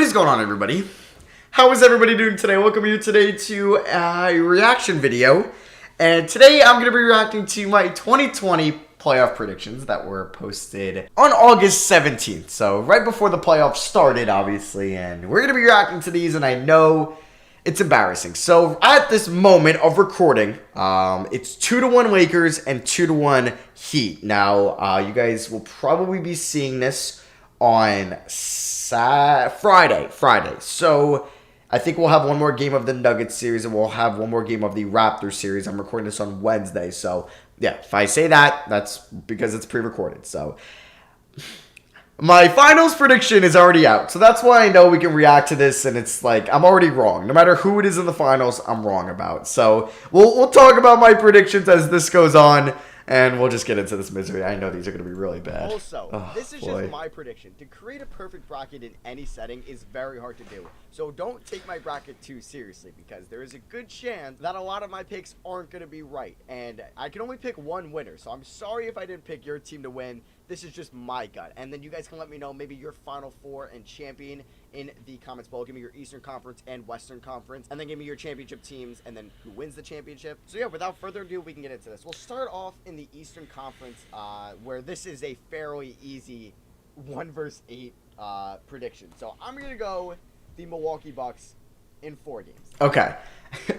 What is going on, everybody? How is everybody doing today? Welcome you today to a reaction video. And today I'm going to be reacting to my 2020 playoff predictions that were posted on August 17th. So right before the playoffs started, obviously. And we're going to be reacting to these, and I know it's embarrassing. So at this moment of recording, it's 2-1 Lakers and 2-1 Heat. Now, you guys will probably be seeing this on Friday. So I think we'll have one more game of the Nuggets series, and we'll have one more game of the Raptors series. I'm recording this on Wednesday, so yeah, if I say that, that's because it's pre-recorded. So my finals prediction is already out, so that's why I know we can react to this, and it's like I'm already wrong. No matter who it is in the finals, I'm wrong about. So we'll talk about my predictions as this goes on. And we'll just get into this misery. I know these are going to be really bad. Also, this is just my prediction. To create a perfect bracket in any setting is very hard to do. So don't take my bracket too seriously, because there is a good chance that a lot of my picks aren't going to be right. And I can only pick one winner. So I'm sorry if I didn't pick your team to win. This is just my gut. And then you guys can let me know maybe your Final Four and champion in the comments below. Give me your Eastern Conference and Western Conference. And then give me your championship teams and then who wins the championship. So yeah, without further ado, we can get into this. We'll start off in the Eastern Conference where this is a fairly easy 1 versus 8 prediction. So I'm going to go the Milwaukee Bucks in 4 games. Okay.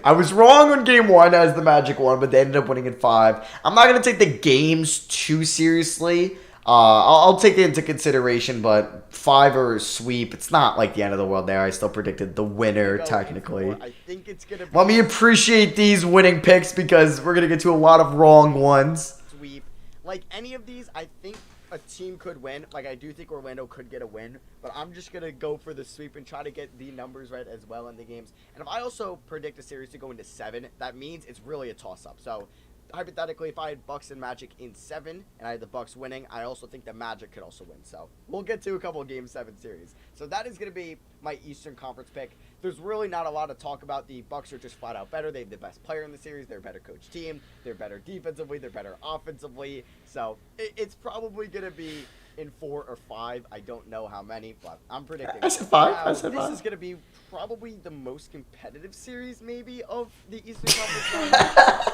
I was wrong on game 1 as the Magic won, but they ended up winning in 5. I'm not going to take the games too seriously. I'll take it into consideration, but 5 or a sweep, it's not like the end of the world there. I still predicted the winner, technically. I think it's going to be... Let me appreciate these winning picks, because we're going to get to a lot of wrong ones. Sweep. Like, any of these, I think a team could win. Like, I do think Orlando could get a win, but I'm just going to go for the sweep and try to get the numbers right as well in the games. And if I also predict a series to go into 7, that means it's really a toss-up. So hypothetically, if I had Bucks and Magic in 7 and I had the Bucks winning, I also think the Magic could also win. So we'll get to a couple of Game 7 series. So that is going to be my Eastern Conference pick. There's really not a lot to talk about. The Bucks are just flat out better. They have the best player in the series. They're a better coach team. They're better defensively. They're better offensively. So it's probably going to be in 4 or 5. I don't know how many, but I'm predicting. I said 5. Now, this is going to be probably the most competitive series maybe of the Eastern Conference.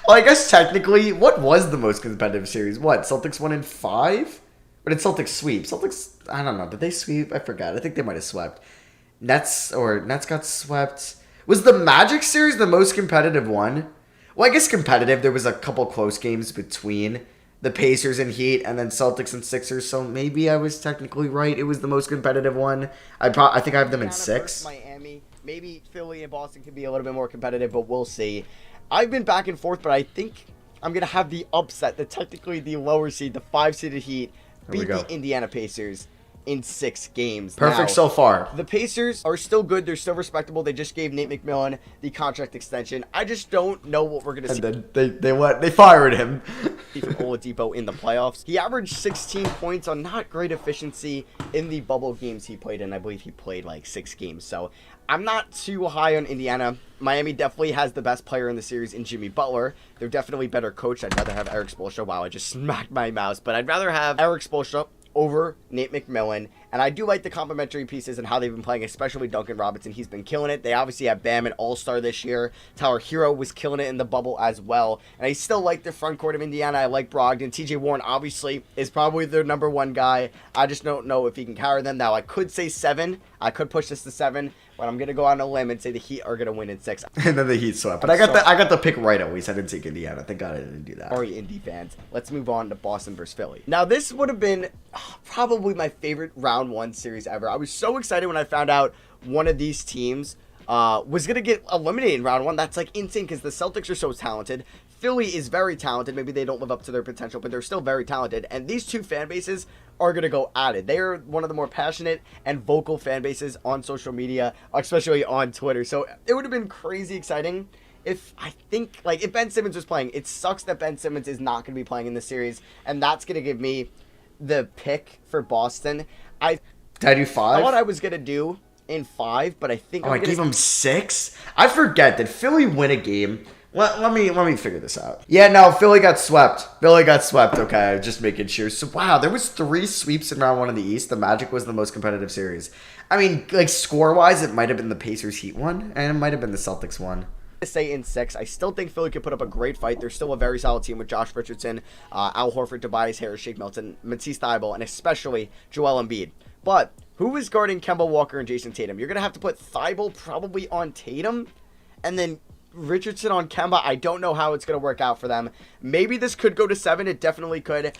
Well, I guess technically, what was the most competitive series? What, Celtics won in 5? Or did Celtics sweep? Celtics, I don't know. Did they sweep? I forgot. I think they might have swept. Nets got swept. Was the Magic series the most competitive one? Well, I guess competitive. There was a couple close games between the Pacers and Heat, and then Celtics and Sixers. So maybe I was technically right. It was the most competitive one. I think I have them in 6. Miami, maybe Philly and Boston can be a little bit more competitive, but we'll see. I've been back and forth, but I think I'm going to have the upset, technically the lower seed, the 5-seeded Heat, beat the Indiana Pacers in 6 games. Perfect so far. The Pacers are still good. They're still respectable. They just gave Nate McMillan the contract extension. I just don't know what we're going to see. And then they fired him. From Oladipo in the playoffs. He averaged 16 points on not great efficiency in the bubble games he played, and I believe he played like 6 games. So I'm not too high on Indiana. Miami definitely has the best player in the series in Jimmy Butler. They're definitely better coached. I'd rather have Eric Spoelstra. Wow, I just smacked my mouse. But I'd rather have Eric Spoelstra over Nate McMillan. And I do like the complementary pieces and how they've been playing, especially Duncan Robinson. He's been killing it. They obviously have Bam, an all-star this year. Tyler Hero was killing it in the bubble as well. And I still like the front court of Indiana. I like Brogdon. TJ Warren, obviously, is probably their number 1 guy. I just don't know if he can carry them. Now, I could say 7. I could push this to 7. But I'm going to go on a limb and say the Heat are going to win in 6. And then the Heat swept. But I got the pick right at least. I didn't take Indiana. Thank God I didn't do that. Sorry, Indy fans. Let's move on to Boston versus Philly. Now, this would have been probably my favorite round 1 series ever. I was so excited when I found out one of these teams was going to get eliminated in round 1. That's like insane because the Celtics are so talented. Philly is very talented. Maybe they don't live up to their potential, but they're still very talented. And these two fan bases are going to go at it. They are one of the more passionate and vocal fan bases on social media, especially on Twitter. So it would have been crazy exciting if if Ben Simmons was playing. It sucks that Ben Simmons is not going to be playing in this series, and that's going to give me the pick for Boston. Did I do 5? I thought I was going to do in 5, but I think I gave him 6? I forget. Did Philly win a game? Let me figure this out. Yeah, no, Philly got swept. Okay, just making sure. So, wow, there was 3 sweeps in round 1 of the East. The Magic was the most competitive series. I mean, like score-wise, it might have been the Pacers Heat one, and it might have been the Celtics one. Say in 6. I still think Philly could put up a great fight. They're still a very solid team with Josh Richardson, Al Horford, Tobias Harris, Shake Milton, Matisse Thybulle, and especially Joel Embiid. But who is guarding Kemba Walker and Jason Tatum? You're going to have to put Thybulle probably on Tatum, and then Richardson on Kemba. I don't know how it's going to work out for them. Maybe this could go to 7. It definitely could.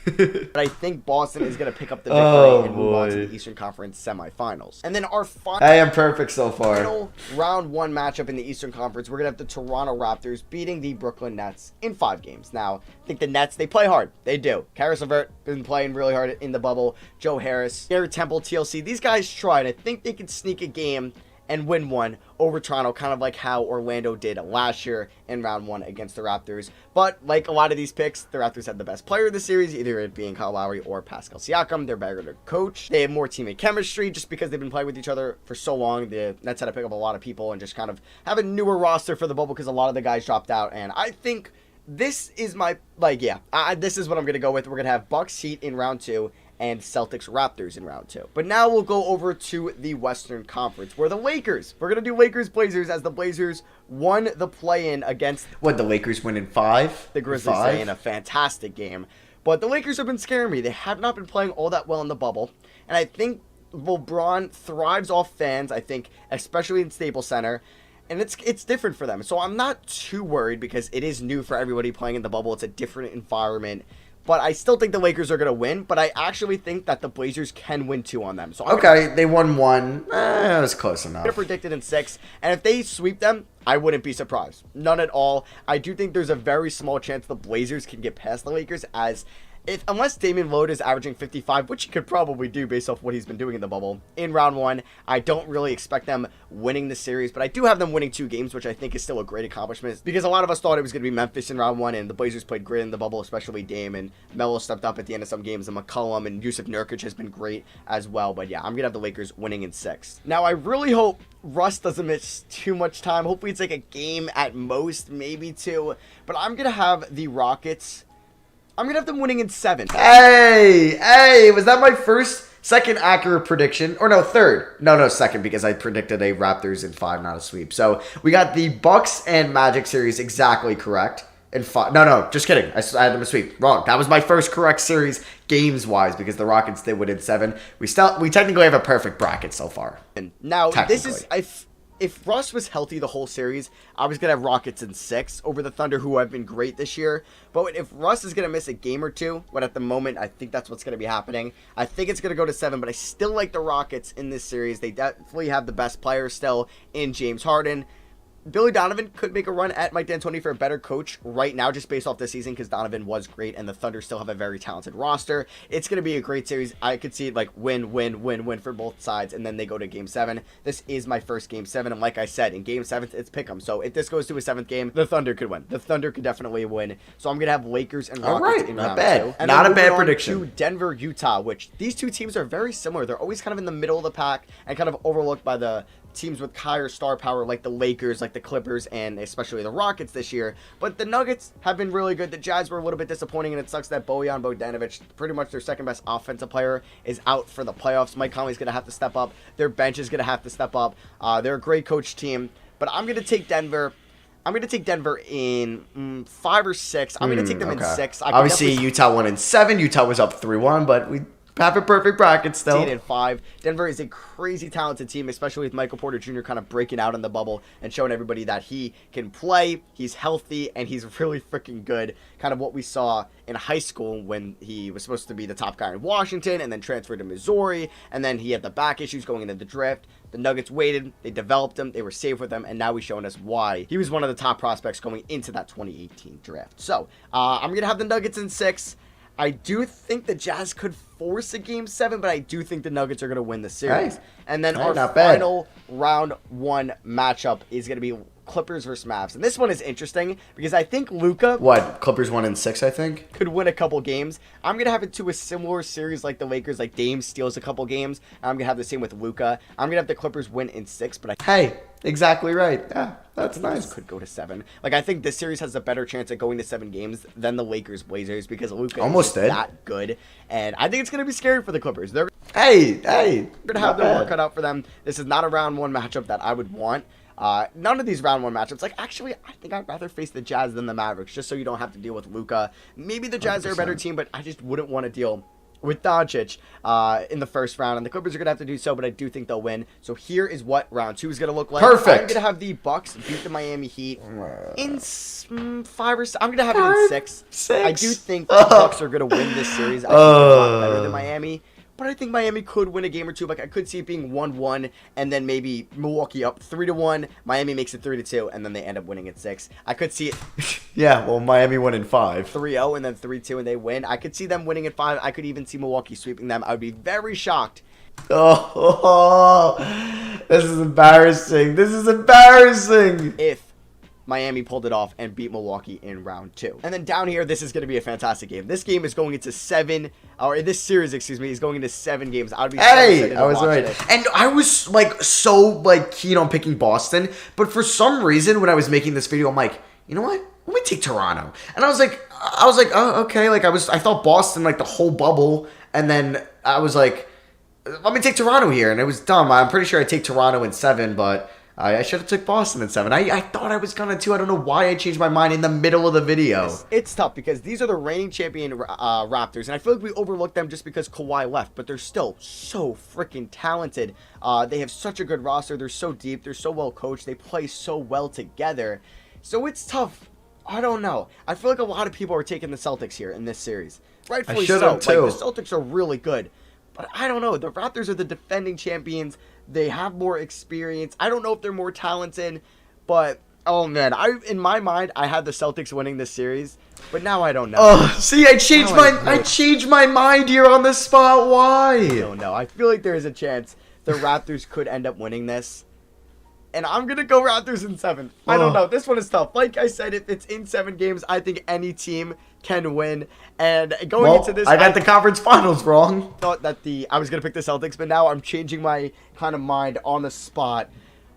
But I think Boston is going to pick up the victory and move on to the Eastern Conference semifinals. And then our final, I am perfect so far. Final round 1 matchup in the Eastern Conference, we're going to have the Toronto Raptors beating the Brooklyn Nets in 5 games. Now, I think the Nets, they play hard. They do. Karis LeVert been playing really hard in the bubble. Joe Harris, Garrett Temple, TLC. These guys tried. I think they could sneak a game and win one over Toronto, kind of like how Orlando did last year in round 1 against the Raptors. But like a lot of these picks, the Raptors had the best player of the series, either it being Kyle Lowry or Pascal Siakam. They're better to coach. They have more teammate chemistry just because they've been playing with each other for so long. The Nets had to pick up a lot of people and just kind of have a newer roster for the bubble because a lot of the guys dropped out. And I think this is my, this is what I'm going to go with. We're going to have Bucks Heat in round 2 and Celtics Raptors in round 2. But now we'll go over to the Western Conference, where the Lakers, we're going to do Lakers Blazers, as the Blazers won the play-in against the Lakers win in 5? The Grizzlies in a fantastic game. But the Lakers have been scaring me. They have not been playing all that well in the bubble. And I think LeBron thrives off fans, I think, especially in Staples Center. And it's different for them. So I'm not too worried because it is new for everybody playing in the bubble. It's a different environment. But I still think the Lakers are going to win. But I actually think that the Blazers can win 2 on them. So they won 1. That was close enough. I predicted in 6. And if they sweep them, I wouldn't be surprised. None at all. I do think there's a very small chance the Blazers can get past the Lakers, as unless Damian Lillard is averaging 55, which he could probably do based off what he's been doing in the bubble in round 1, I don't really expect them winning the series, but I do have them winning 2 games, which I think is still a great accomplishment, because a lot of us thought it was going to be Memphis in round 1, and the Blazers played great in the bubble, especially Dame, and Melo stepped up at the end of some games, and McCollum and Yusuf Nurkic has been great as well. But yeah, I'm going to have the Lakers winning in 6. Now, I really hope Russ doesn't miss too much time. Hopefully it's like a game at most, maybe 2, but I'm going to have the Rockets. I'm going to have them winning in 7. Hey, was that my second accurate prediction? Or no, third. No, second, because I predicted a Raptors in 5, not a sweep. So we got the Bucks and Magic series exactly correct in 5. No, just kidding. I had them a sweep. Wrong. That was my first correct series games-wise, because the Rockets did win in 7. We technically have a perfect bracket so far. And now, this is... If Russ was healthy the whole series, I was going to have Rockets in 6 over the Thunder, who have been great this year. But if Russ is going to miss a game or 2, but at the moment, I think that's what's going to be happening. I think it's going to go to 7, but I still like the Rockets in this series. They definitely have the best player still in James Harden. Billy Donovan could make a run at Mike D'Antoni for a better coach right now, just based off this season, because Donovan was great, and the Thunder still have a very talented roster. It's going to be a great series. I could see it like win for both sides, and then they go to Game 7. This is my first Game 7, and like I said, in Game 7, it's pick'em. So if this goes to a 7th game, the Thunder could win. The Thunder could definitely win. So I'm going to have Lakers and Rockets in round 2. And not a bad prediction. To Denver, Utah, which these 2 teams are very similar. They're always kind of in the middle of the pack and kind of overlooked by the teams with higher star power, like the Lakers, like the Clippers, and especially the Rockets this year. But the Nuggets have been really good. The Jazz were a little bit disappointing, and it sucks that Bojan Bogdanovic, pretty much their second best offensive player, is out for the playoffs. Mike Conley's going to have to step up. Their bench is going to have to step up. They're a great coach team, but I'm going to take Denver. I'm going to take Denver in 5 or 6. I'm going to take them in 6. Obviously, Utah won in 7. Utah was up 3-1, but we have a perfect bracket still. 8 and 5. Denver is a crazy talented team, especially with Michael Porter Jr. kind of breaking out in the bubble and showing everybody that he can play, he's healthy, and he's really freaking good. Kind of what we saw in high school when he was supposed to be the top guy in Washington and then transferred to Missouri, and then he had the back issues going into the draft. The Nuggets waited, they developed him, they were safe with him, and now he's showing us why he was one of the top prospects going into that 2018 draft. So, I'm going to have the Nuggets in 6. I do think the Jazz could force a Game 7, but I do think the Nuggets are going to win the series. And then our final round 1 matchup is going to be Clippers versus Mavs. And this one is interesting because I think Luka What? Clippers 1-6, I think. could win a couple games. I'm going to have it to a similar series like the Lakers, like Dame steals a couple games. I'm going to have the same with Luka. I'm going to have the Clippers win in 6, but I Hey, exactly right. Yeah, that's think this nice. could go to 7. Like, I think this series has a better chance at going to 7 games than the Lakers Blazers because Luka Almost is did. that good. And I think it's going to be scary for the Clippers. They're Hey. going to have not their work bad. cut out for them. This is not a round 1 matchup that I would want. None of these round 1 matchups. Like, actually, I think I'd rather face the Jazz than the Mavericks, just so you don't have to deal with Luka. Maybe the Jazz are a better 100%. team, but I just wouldn't want to deal with Doncic in the first round. And the Clippers are going to have to do so, but I do think they'll win. So here is what round 2 is going to look like. Perfect. I'm going to have the Bucks beat the Miami Heat in 5 or 6. I'm going to have it in 6. 6. I do think the Bucks are going to win this series. I think they're a lot better than Miami. But I think Miami could win a game or two. Like, I could see it being 1-1, and then maybe Milwaukee up 3-1. Miami makes it 3-2, and then they end up winning at 6. I could see it Yeah, well, Miami won in 5. 3-0 and then 3-2, and they win. I could see them winning at 5. I could even see Milwaukee sweeping them. I would be very shocked Oh, this is embarrassing. This is embarrassing. if Miami pulled it off and beat Milwaukee in round 2. And then down here, this is going to be a fantastic game. This game is going into 7, or this series, excuse me, is going into 7 games. I would be so Hey, excited to I was watch right. this. And I was like so like keen on picking Boston, but for some reason when I was making this video, I'm like, you know what? Let me take Toronto. And I was like, oh, okay. Like I thought Boston like the whole bubble, and then I was like, let me take Toronto here, and it was dumb. I'm pretty sure I take Toronto in 7, but I should have took Boston in 7. I thought I was gonna too. I don't know why I changed my mind in the middle of the video. It's tough because these are the reigning champion Raptors, and I feel like we overlooked them just because Kawhi left, but they're still so freaking talented. They have such a good roster. They're so deep. They're so well coached. They play so well together. So it's tough. I don't know. I feel like a lot of people are taking the Celtics here in this series. Rightfully should so. have, too. Like, the Celtics are really good. But I don't know. The Raptors are the defending champions. They have more experience. I don't know if they're more talented, but oh man, in my mind I had the Celtics winning this series, but now I don't know. Oh, see, I changed Now I changed my mind here on the spot. I Why? don't know. I feel like there is a chance the Raptors could end up winning this. And I'm going to go Raptors in 7. I don't know. This one is tough. Like I said, if it's in 7 games, I think any team can win. And going into this, I got the conference finals wrong. thought that I was going to pick the Celtics, but now I'm changing my kind of mind on the spot.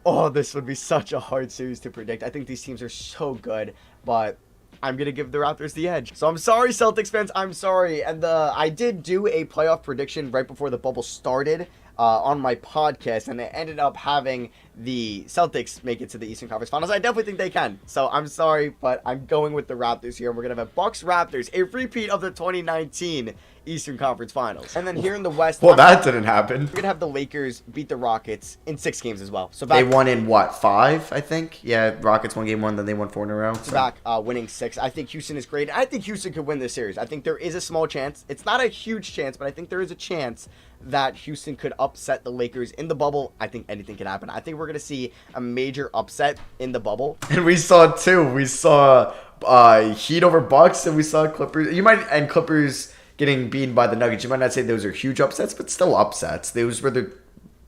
Oh, this would be such a hard series to predict. I think these teams are so good, but I'm going to give the Raptors the edge. So I'm sorry, Celtics fans. I'm sorry. And I did do a playoff prediction right before the bubble started on my podcast, and it ended up having the Celtics make it to the Eastern Conference Finals. I definitely think they can. So I'm sorry, but I'm going with the Raptors here. We're going to have a Bucks-Raptors, a repeat of the 2019 Eastern Conference Finals. And then here in the West, Well, that didn't happen. we're going to have the Lakers beat the Rockets in 6 games as well. So They back, won in what, 5? I think. Yeah, Rockets won game 1, then they won 4 in a row. So. back winning 6. I think Houston is great. I think Houston could win this series. I think there is a small chance. It's not a huge chance, but I think there is a chance that Houston could upset the Lakers in the bubble. I think anything can happen. I think we're going to see a major upset in the bubble. And we saw two. We saw Heat over Bucks, and we saw Clippers. And Clippers getting beaten by the Nuggets. You might not say those are huge upsets, but still upsets. Those were the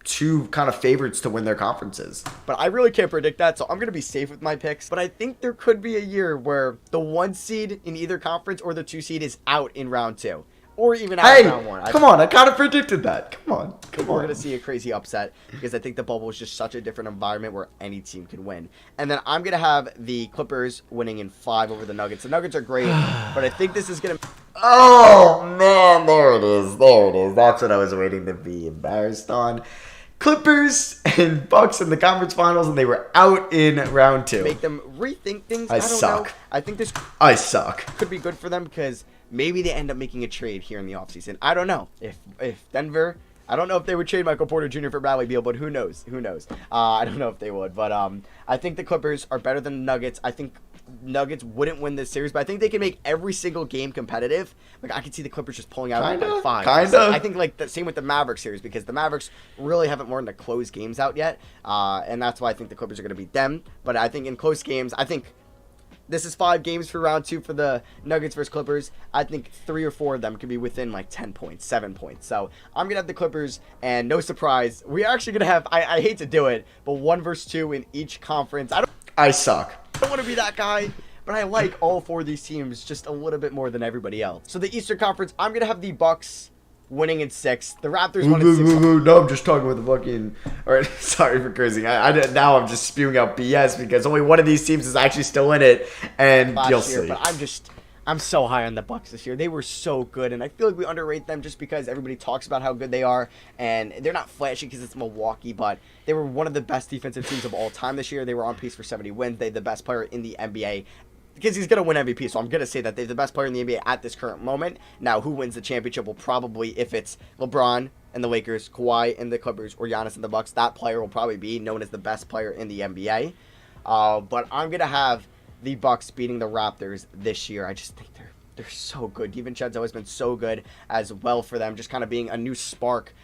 two kind of favorites to win their conferences. But I really can't predict that, so I'm going to be safe with my picks. But I think there could be a year where the 1 seed in either conference or the 2 seed is out in round 2. Or even out in round 1. Come on. I kind of predicted that. Come on. We're going to see a crazy upset because I think the bubble is just such a different environment where any team can win. And then I'm going to have the Clippers winning in 5 over the Nuggets. The Nuggets are great, but I think this is going to... Oh, man. There it is. There it is. That's what I was waiting to be embarrassed on. Clippers and Bucks in the conference finals, and they were out in round 2. make them rethink things. I don't suck. know. I think this I suck. could be good for them because maybe they end up making a trade here in the offseason. I don't know. If Denver... I don't know if they would trade Michael Porter Jr. for Bradley Beal, but who knows? Who knows? I don't know if they would. But I think the Clippers are better than the Nuggets. I think Nuggets wouldn't win this series, but I think they can make every single game competitive. Like, I could see the Clippers just pulling out in like 5. I think like the same with the Mavericks series because the Mavericks really haven't learned to close games out yet. And that's why I think the Clippers are going to beat them. But I think in close games, I think this is 5 games for round 2 for the Nuggets versus Clippers. I think 3 or 4 of them could be within like 10 points, 7 points. So I'm going to have the Clippers, and no surprise, we're actually going to have, I hate to do it, but 1 versus 2 in each conference. I suck. I don't want to be that guy, but I like all four of these teams just a little bit more than everybody else. So the Eastern Conference, I'm going to have the Bucks winning in 6. The Raptors won in 6. No, I'm just talking with the fucking... Alright, sorry for cursing. Now I'm just spewing out BS because only one of these teams is actually still in it, and you'll see. But I'm so high on the Bucks this year. They were so good, and I feel like we underrate them just because everybody talks about how good they are, and they're not flashy because it's Milwaukee, but they were one of the best defensive teams of all time this year. They were on pace for 70 wins. They had the best player in the NBA because he's going to win MVP, so I'm going to say that they're the best player in the NBA at this current moment. Now, who wins the championship will probably, if it's LeBron and the Lakers, Kawhi and the Clippers, or Giannis and the Bucks, that player will probably be known as the best player in the NBA. But I'm going to have the Bucks beating the Raptors this year. I just think they're so good. DiVincenzo's always been so good as well for them, just kind of being a new spark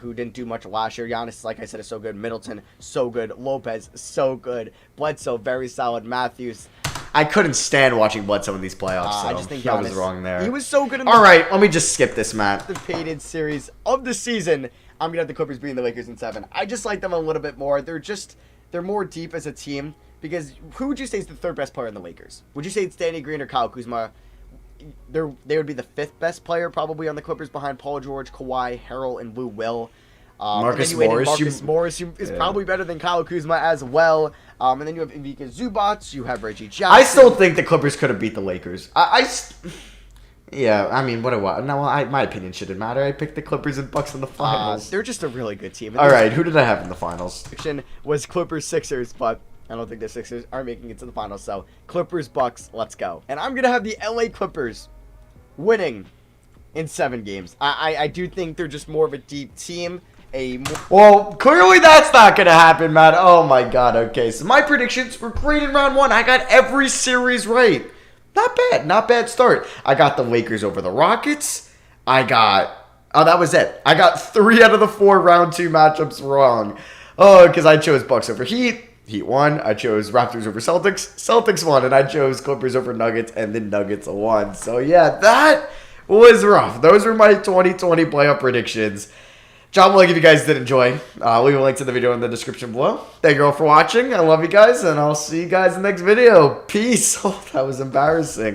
who didn't do much last year. Giannis, like I said, is so good. Middleton, so good. Lopez, so good. Bledsoe, very solid. Matthews. I couldn't stand watching Bledsoe in these playoffs, so I just think Giannis, I was Giannis, wrong there. He was so good in All right, let me just skip this, Matt. the painted series of the season. I'm going to have the Clippers beating the Lakers in 7. I just like them a little bit more. They're more deep as a team. Because who would you say is the third best player in the Lakers? Would you say it's Danny Green or Kyle Kuzma? They would be the 5th best player probably on the Clippers behind Paul George, Kawhi, Harrell, and Lou Will. Marcus Morris is probably better than Kyle Kuzma as well. And then you have Ivica Zubac. You have Reggie Jackson. I still think the Clippers could have beat the Lakers. Yeah, I mean, what? No, my opinion shouldn't matter. I picked the Clippers and Bucks in the finals. They're just a really good team. All right, who did I have in the finals? Prediction was Clippers Sixers, but I don't think the Sixers are making it to the finals. So Clippers Bucks, let's go. And I'm gonna have the LA Clippers winning in 7 games. I do think they're just more of a deep team. Well, clearly that's not going to happen, Matt. Oh, my God. Okay, so my predictions were great in round 1. I got every series right. Not bad. Not bad start. I got the Lakers over the Rockets. That was it. I got 3 out of the 4 round 2 matchups wrong. Oh, because I chose Bucks over Heat. Heat won. I chose Raptors over Celtics. Celtics won. And I chose Clippers over Nuggets. And the Nuggets won. So, yeah, that was rough. Those were my 2020 playoff predictions. Drop a like if you guys did enjoy. Leave a link to the video in the description below. Thank you all for watching. I love you guys, and I'll see you guys in the next video. Peace. Oh, that was embarrassing.